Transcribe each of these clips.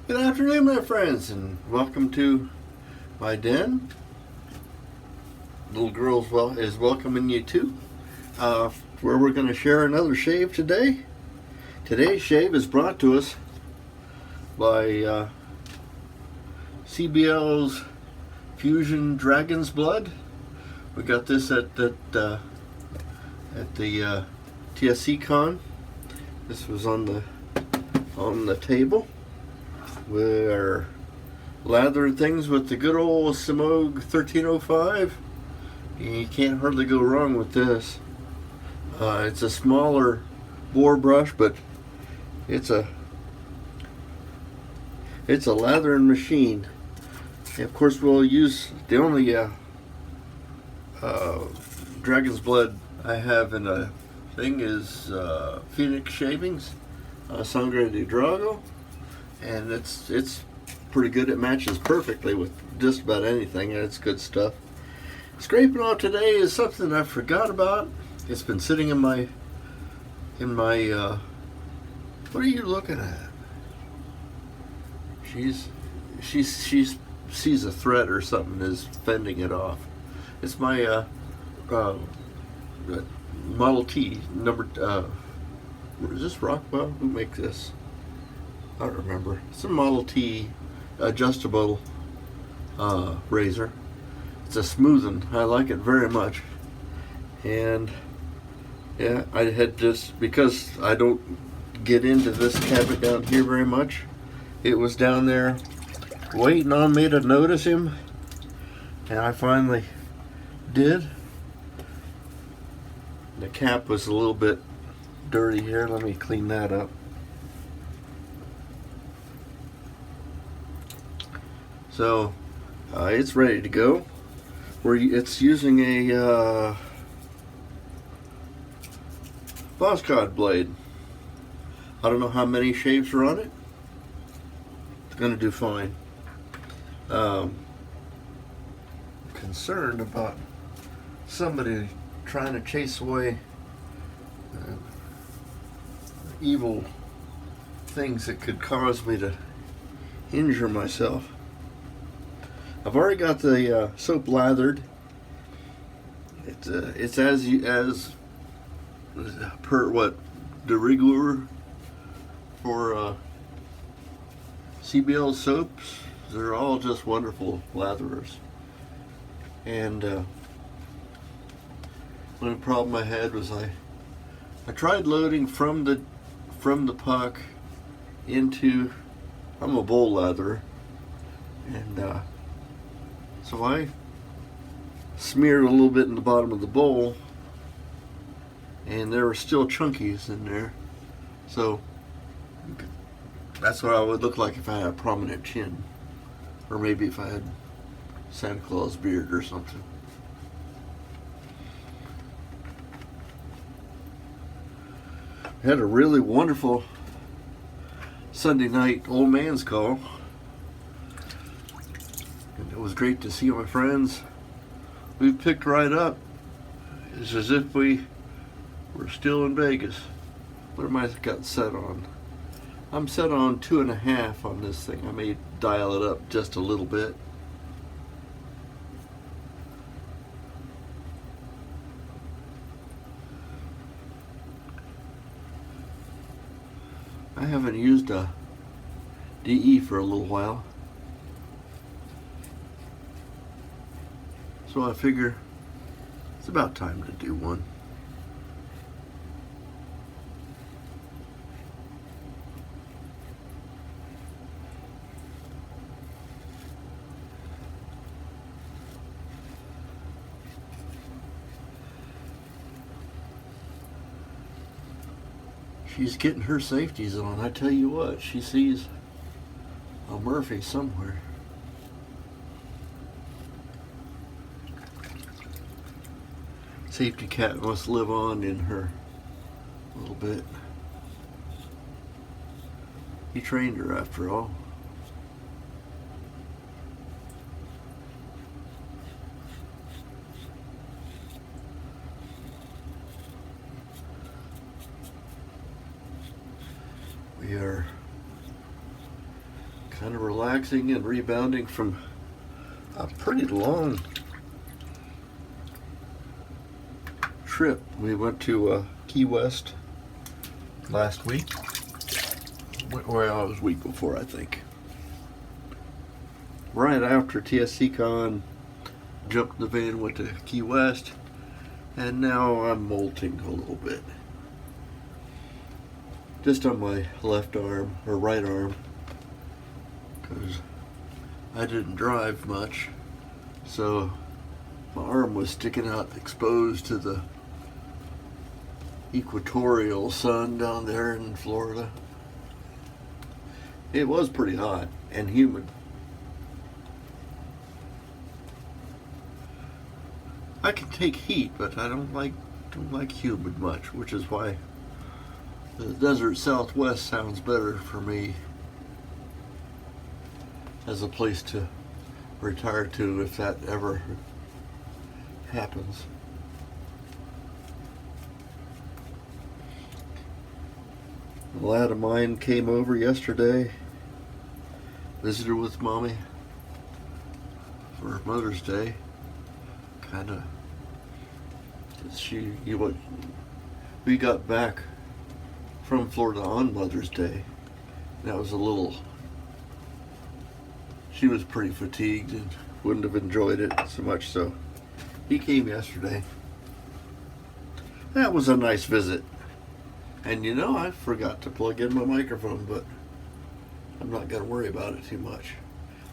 Good afternoon, my friends, and welcome to my den. Little girl is welcoming you too, where we're going to share another shave today. Today's shave is brought to us by CBL's Fusion Dragon's Blood. We got this at the TSC Con. This was on the table. We're lathering things with the good old Simogue 1305. You can't hardly go wrong with this. It's a smaller bore brush, but it's a lathering machine. And of course, we'll use the only Dragon's Blood I have in a thing is Phoenix Shavings Sangre de Drago. And it's pretty good. It matches perfectly with just about anything, and it's good stuff. Scraping off today is something I forgot about. It's been sitting in my what are you looking at? She sees a thread or something is fending it off. It's my Model T number. Is this Rockwell? Who makes this? I don't remember. It's a Model T adjustable razor. It's a smoothing. I like it very much. And yeah, I had just, because I don't get into this cabinet down here very much, it was down there waiting on me to notice him, and I finally did. The cap was a little bit dirty here. Let me clean that up. So it's ready to go. It's using a Boscod blade. I don't know how many shaves are on it. It's going to do fine. Concerned about somebody trying to chase away evil things that could cause me to injure myself. I've already got the soap lathered. It's as per what de rigueur for CBL soaps. They're all just wonderful latherers. And one problem I had was I tried loading from the puck into. I'm a bowl latherer, and so I smeared a little bit in the bottom of the bowl, and there were still chunkies in there. So that's what I would look like if I had a prominent chin, or maybe if I had Santa Claus beard or something. I had a really wonderful Sunday night old man's call. It was great to see my friends. We picked right up. It's as if we were still in Vegas. What am I got set on? I'm set on 2.5 on this thing. I may dial it up just a little bit. I haven't used a DE for a little while. So I figure it's about time to do one. She's getting her safeties on. I tell you what, she sees a Murphy somewhere. Safety cat must live on in her a little bit. He trained her after all. We are kind of relaxing and rebounding from a pretty long trip. We went to Key West last week. Well, it was week before, I think. Right after TSCCon, jumped the van, went to Key West, and now I'm molting a little bit. Just on my left arm, or right arm, because I didn't drive much, so my arm was sticking out exposed to the equatorial sun down there in Florida. It was pretty hot and humid. I can take heat, but I don't like humid much, which is why the desert Southwest sounds better for me as a place to retire to if that ever happens. A lad of mine came over yesterday, visited with Mommy for Mother's Day. We got back from Florida on Mother's Day. That was she was pretty fatigued and wouldn't have enjoyed it so much, so he came yesterday. That was a nice visit. And I forgot to plug in my microphone, but I'm not going to worry about it too much.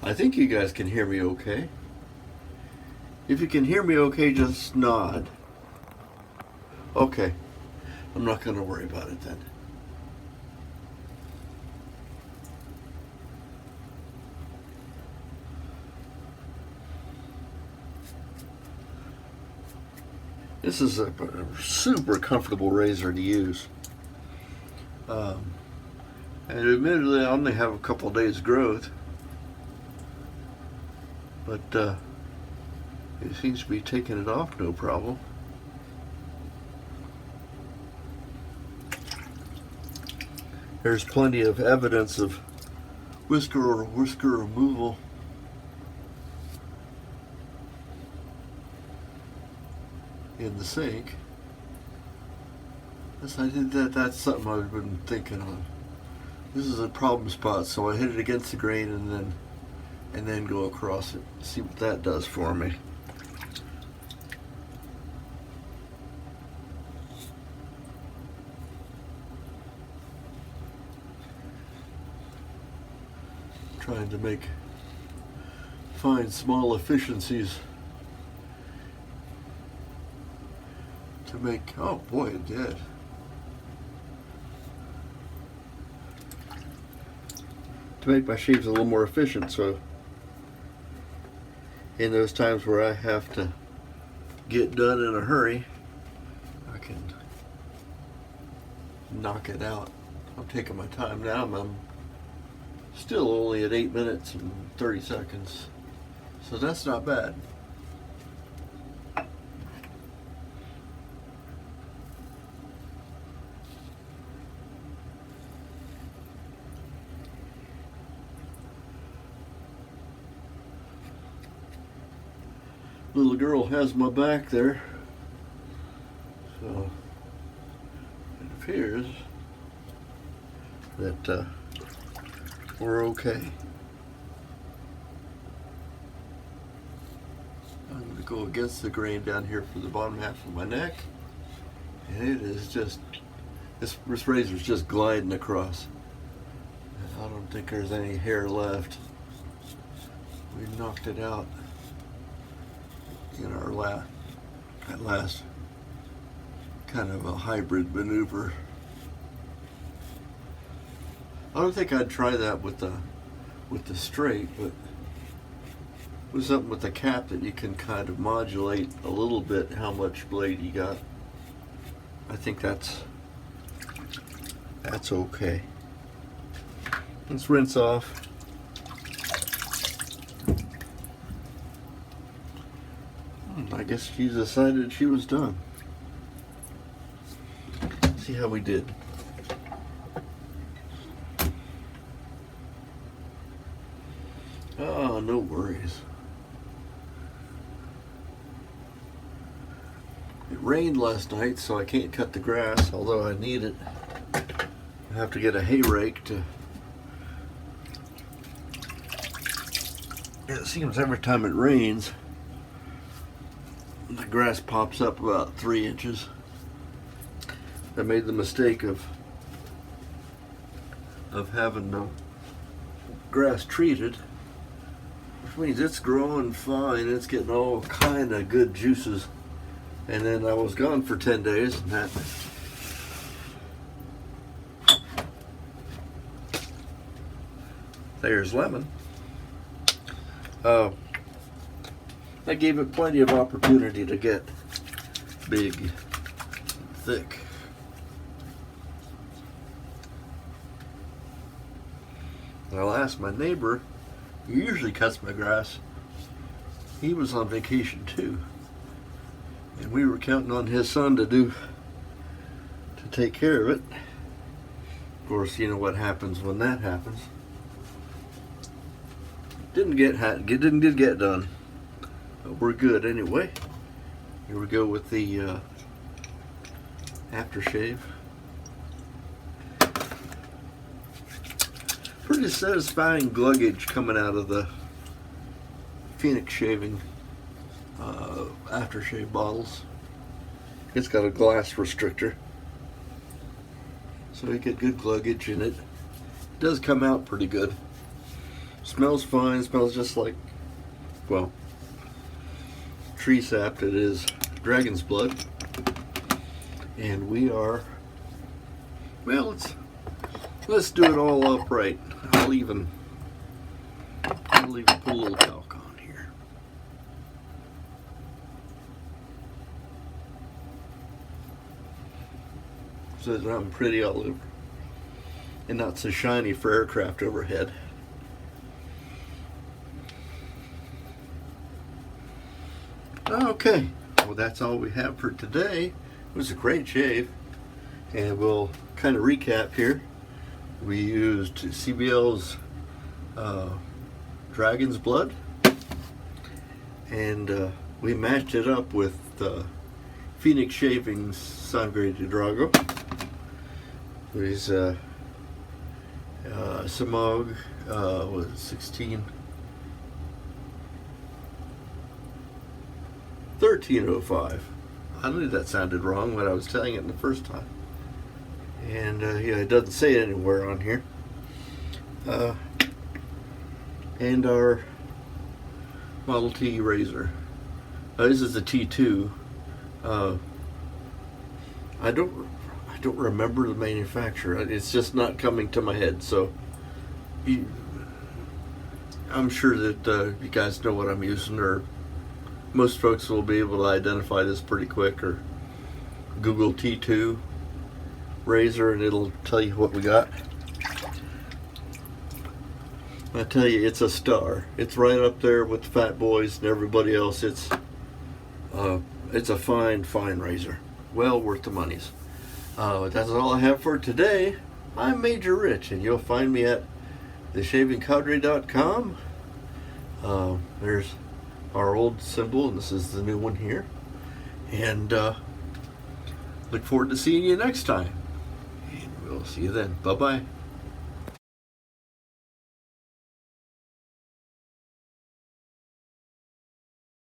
I think you guys can hear me okay. If you can hear me okay, just nod. Okay. I'm not going to worry about it then. This is a super comfortable razor to use. And admittedly, I only have a couple days growth, but it seems to be taking it off no problem. There's plenty of evidence of whisker removal. In the sink. That's something I've been thinking on. This is a problem spot, so I hit it against the grain and then go across it. See what that does for me. Trying to find small efficiencies to make, oh boy, it did. To make my shaves a little more efficient, so in those times where I have to get done in a hurry, I can knock it out. I'm taking my time now. I'm still only at 8 minutes and 30 seconds, so that's not bad. Little girl has my back there, so it appears that we're okay. I'm going to go against the grain down here for the bottom half of my neck, and it is just, this razor's just gliding across. I don't think there's any hair left. We knocked it out in our last kind of a hybrid maneuver. I don't think I'd try that with the straight, but with something with the cap that you can kind of modulate a little bit how much blade you got. I think that's okay. Let's rinse off. I guess she decided she was done. See how we did. Oh, no worries. It rained last night, so I can't cut the grass, although I need it. I have to get a hay rake to... It seems every time it rains, the grass pops up about 3 inches. I made the mistake of having the grass treated, which means it's growing fine. It's getting all kind of good juices. And then I was gone for 10 days, and that there's lemon. That gave it plenty of opportunity to get big, thick. I'll ask my neighbor, who usually cuts my grass. He was on vacation too, and we were counting on his son to take care of it. Of course, you know what happens when that happens. Didn't get done, but we're good anyway. Here we go with the aftershave. Pretty satisfying gluggage coming out of the Phoenix shaving aftershave bottles. It's got a glass restrictor, so you get good gluggage, and it does come out pretty good. Smells fine. Smells just like, well, tree sap. It is dragon's blood, and we are, well, let's do it all upright. I'll even put a little talc on here. So that I'm pretty all over, and not so shiny for aircraft overhead. Okay, well, that's all we have for today. It was a great shave, and we'll kind of recap here. We used CBL's Dragon's Blood, and we matched it up with Phoenix Shavings Sangre de Drago. There's Samog, was it 1305. I knew that sounded wrong when I was telling it the first time. And yeah, it doesn't say it anywhere on here. And our Model T razor. This is a T2. I don't remember the manufacturer. It's just not coming to my head. So I'm sure that you guys know what I'm using, or most folks will be able to identify this pretty quick, or Google T2 razor and it'll tell you what we got. I tell you, it's a star. It's right up there with the Fat Boys and everybody else. It's a fine razor. Well worth the monies. That's all I have for today. I'm Major Rich, and you'll find me at theshavingcadre.com. There's our old symbol, and this is the new one here. And look forward to seeing you next time. And we'll see you then. Bye-bye.